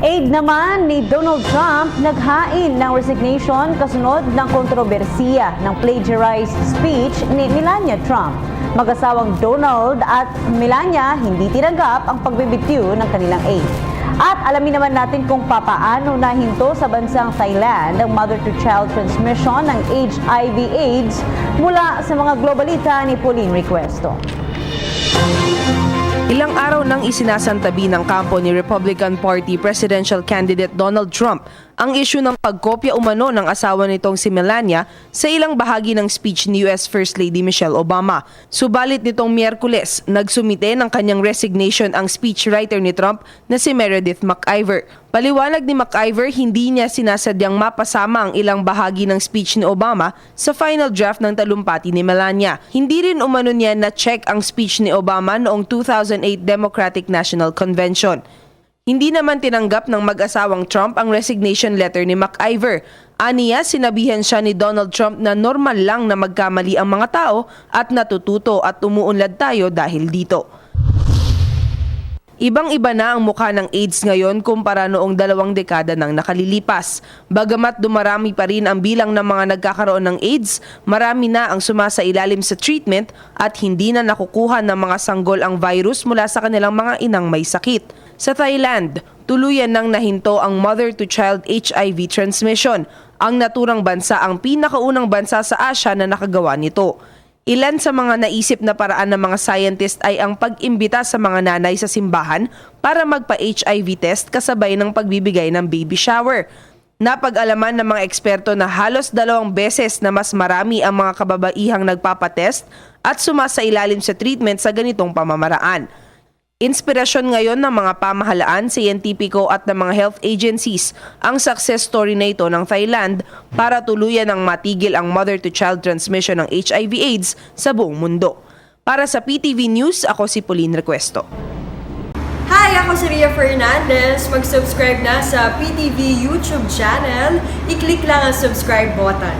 Aide naman ni Donald Trump naghain ng resignation kasunod ng kontrobersiya ng plagiarized speech ni Melania Trump. Mag-asawang Donald at Melania hindi tinanggap ang pagbibitiw ng kanilang aide. At alamin naman natin kung papaano nahinto sa bansang Thailand ang mother-to-child transmission ng HIV/AIDS mula sa mga globalita ni Pauline Requesto. Ilang araw nang isinasantabi ng kampo ni Republican Party Presidential Candidate Donald Trump ang isyu ng pagkopya umano ng asawa nitong si Melania sa ilang bahagi ng speech ni US First Lady Michelle Obama. Subalit nitong Miyerkules, nagsumite ng kanyang resignation ang speechwriter ni Trump na si Meredith McIver. Paliwanag ni McIver, hindi niya sinasadyang mapasama ang ilang bahagi ng speech ni Obama sa final draft ng talumpati ni Melania. Hindi rin umano niya na-check ang speech ni Obama noong 2008 Democratic National Convention. Hindi naman tinanggap ng mag-asawang Trump ang resignation letter ni McIver. Aniya, sinabihan siya ni Donald Trump na normal lang na magkamali ang mga tao at natututo at umuunlad tayo dahil dito. Ibang-iba na ang mukha ng AIDS ngayon kumpara noong 2 dekada nang nakalilipas. Bagamat dumarami pa rin ang bilang ng mga nagkakaroon ng AIDS, marami na ang sumasailalim sa treatment at hindi na nakukuha ng mga sanggol ang virus mula sa kanilang mga inang may sakit. Sa Thailand, tuluyan nang nahinto ang mother-to-child HIV transmission. Ang naturang bansa ang pinakaunang bansa sa Asia na nakagawa nito. Ilan sa mga naisip na paraan ng mga scientist ay ang pag-imbita sa mga nanay sa simbahan para magpa-HIV test kasabay ng pagbibigay ng baby shower. Napag-alaman ng mga eksperto na halos 2 beses na mas marami ang mga kababaihang nagpapatest at sumasailalim sa treatment sa ganitong pamamaraan. Inspirasyon ngayon ng mga pamahalaan, siyentipiko at ng mga health agencies ang success story na ito ng Thailand para tuluyan ng matigil ang mother-to-child transmission ng HIV/AIDS sa buong mundo. Para sa PTV News, ako si Pauline Requesto. Hi! Ako si Ria Fernandez. Mag-subscribe na sa PTV YouTube channel. I-click lang ang subscribe button.